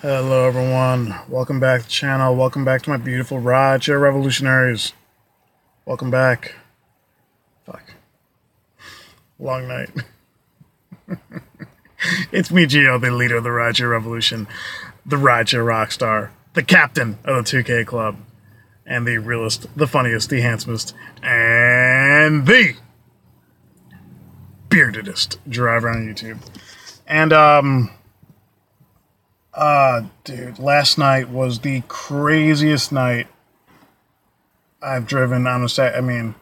Hello everyone, welcome back to the channel, welcome back to my beautiful rideshare revolutionaries. Welcome back. Fuck. Long night. It's me, Gio, the leader of the rideshare revolution, the rideshare rock star, the captain of the 2K club, and the realest, the funniest, the handsomest, and the beardedest driver on YouTube. And, dude, last night was the craziest night I've driven on a set. I mean,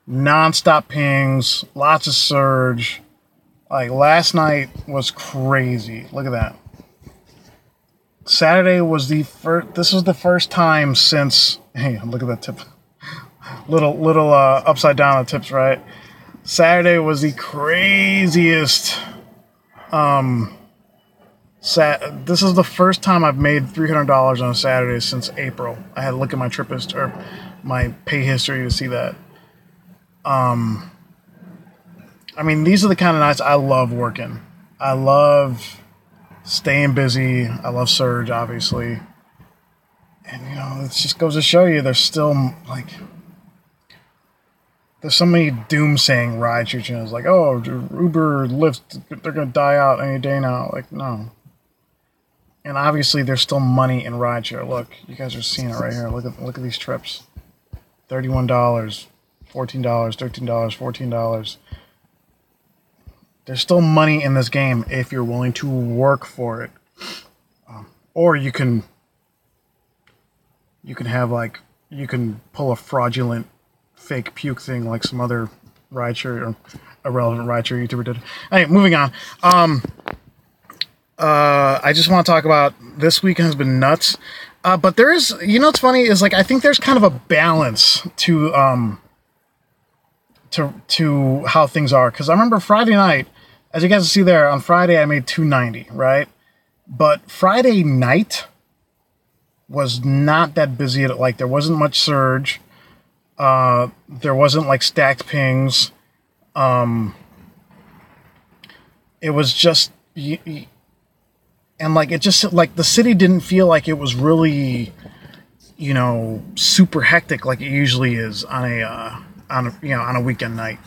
non-stop pings, lots of surge. Like, last night was crazy. Look at that. Saturday was the first, this was the first time since, hey, look at that tip. Little upside down the tips, right? Saturday was the craziest, this is the first time I've made $300 on a Saturday since April. I had to look at my trip history, or my pay history to see that. I mean, these are the kind of nights I love working. I love staying busy. I love surge, obviously. And, you know, it just goes to show you there's still, like, there's so many doomsaying rideshare channels. Like, oh, Uber, Lyft, they're going to die out any day now. Like, no. And obviously, there's still money in rideshare. Look, you guys are seeing it right here. Look at these trips. $31, $14, $13, $14. There's still money in this game if you're willing to work for it. Or you can have, like, you can pull a fraudulent fake puke thing like some other rideshare or irrelevant rideshare YouTuber did. Anyway, moving on. I just want to talk about this weekend has been nuts. But there is, you know what's funny is, like, I think there's kind of a balance to how things are. Because I remember Friday night, as you guys see there, on Friday I made $290, right? But Friday night was not that busy. Like, there wasn't much surge. There wasn't, like, stacked pings. It was just, and, like, it just, like, the city didn't feel like it was really, you know, super hectic like it usually is on a weekend night.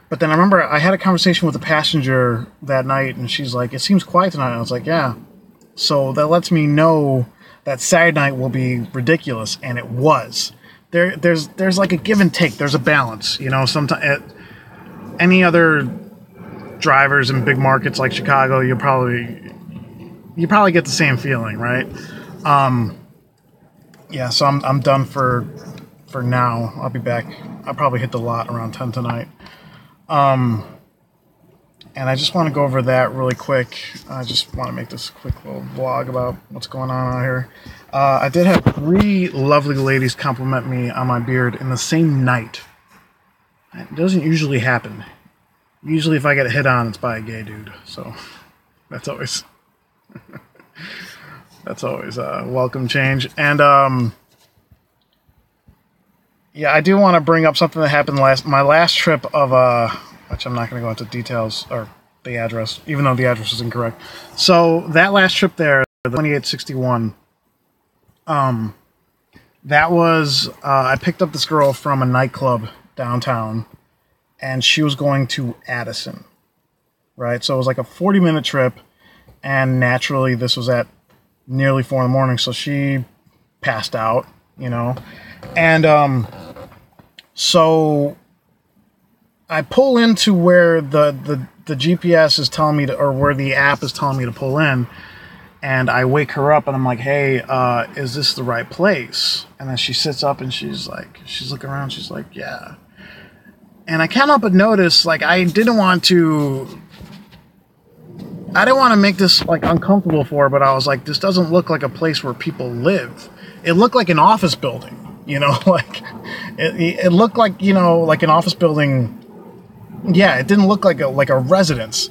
But then I remember I had a conversation with a passenger that night, and she's like, "It seems quiet tonight." And I was like, "Yeah." So that lets me know that Saturday night will be ridiculous, and it was. There's like a give and take. There's a balance, you know. Sometimes any other drivers in big markets like Chicago, you probably get the same feeling, right? Yeah. So I'm done for now. I'll be back. I'll probably hit the lot around 10 tonight. And I just want to go over that really quick. I just want to make this quick little vlog about what's going on out here. I did have 3 lovely ladies compliment me on my beard in the same night. It doesn't usually happen. Usually if I get a hit on, it's by a gay dude. So that's always a welcome change. And yeah, I do want to bring up something that happened my last trip of which I'm not going to go into details or the address, even though the address is incorrect. So that last trip there, the 2861, that was I picked up this girl from a nightclub downtown, and she was going to Addison, right? So it was like a 40-minute trip, and naturally this was at nearly 4 in the morning, so she passed out, you know. And so I pull into where the GPS is telling me to, or where the app is telling me to pull in, and I wake her up and I'm like, "Hey, is this the right place?" And then she sits up and she's looking around, she's like, "Yeah." And I can't help but notice, like, I didn't want to make this, like, uncomfortable for her, but I was like, this doesn't look like a place where people live. It looked like an office building. You know, like, it looked like, you know, like an office building. Yeah, it didn't look like a residence.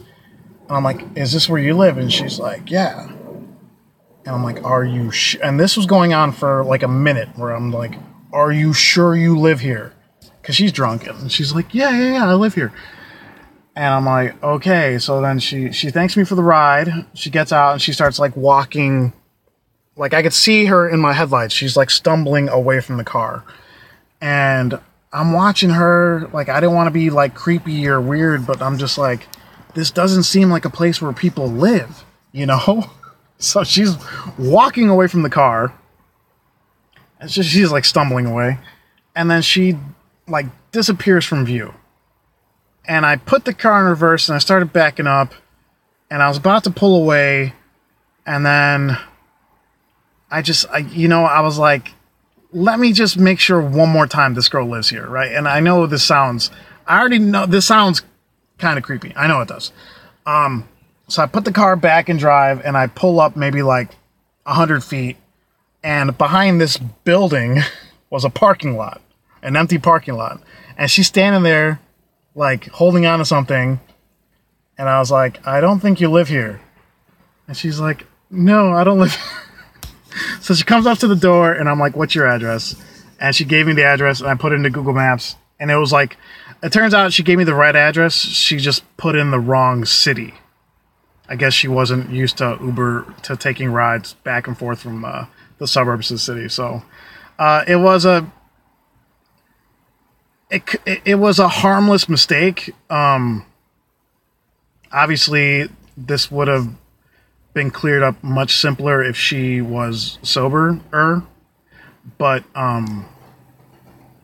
And I'm like, "Is this where you live?" And she's like, "Yeah." And I'm like, "Are you And this was going on for like a minute where I'm like, "Are you sure you live here?" Because she's drunk. And she's like, yeah, I live here. And I'm like, okay. So then she thanks me for the ride. She gets out and she starts, like, walking like I could see her in my headlights. She's like stumbling away from the car. And I'm watching her, like I didn't want to be like creepy or weird, but I'm just like, this doesn't seem like a place where people live, you know? So she's walking away from the car. It's just, she's like stumbling away. And then she like disappears from view. And I put the car in reverse and I started backing up. And I was about to pull away. And then I was like, let me just make sure one more time this girl lives here, right? And I know I already know this sounds kind of creepy. I know it does. So I put the car back in drive and I pull up maybe like 100 feet. And behind this building was a parking lot, an empty parking lot. And she's standing there like holding on to something. And I was like, I don't think you live here. And she's like, no, I don't live here. So she comes up to the door and I'm like, what's your address? And she gave me the address and I put it into Google Maps. And it was like, it turns out she gave me the right address. She just put in the wrong city. I guess she wasn't used to Uber, to taking rides back and forth from the suburbs to the city. So it was a harmless mistake. Obviously, this would have been cleared up much simpler if she was sober, but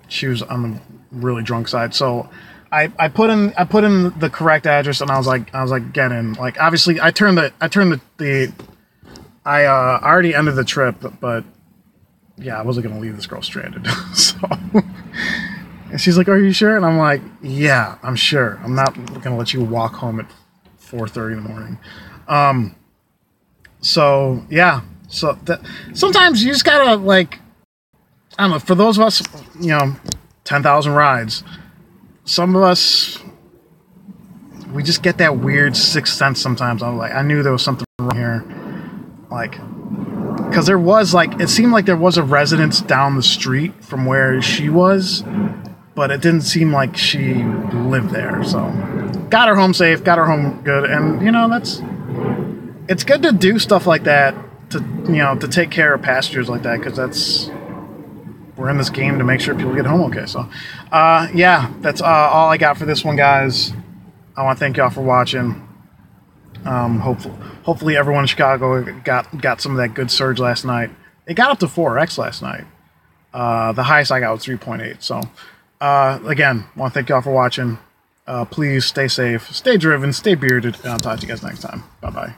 she was on the really drunk side. So I put in the correct address, and I was like, get in. Like, obviously, I already ended the trip, but yeah, I wasn't gonna leave this girl stranded. So, and she's like, "Are you sure?" And I'm like, "Yeah, I'm sure. I'm not gonna let you walk home at 4:30 in the morning." So yeah, so sometimes you just gotta, like, I don't know. For those of us, 10,000 rides. Some of us, we just get that weird sixth sense sometimes. I'm like, I knew there was something wrong here. Like, because there was, like, it seemed like there was a residence down the street from where she was, but it didn't seem like she lived there. So, got her home safe, got her home good, and, it's good to do stuff like that, to take care of passengers like that, because we're in this game to make sure people get home okay. So, yeah, that's all I got for this one, guys. I want to thank y'all for watching. Hopefully everyone in Chicago got some of that good surge last night. It got up to 4x last night. The highest I got was 3.8. So, again, I want to thank y'all for watching. Please stay safe, stay driven, stay bearded, and I'll talk to you guys next time. Bye-bye.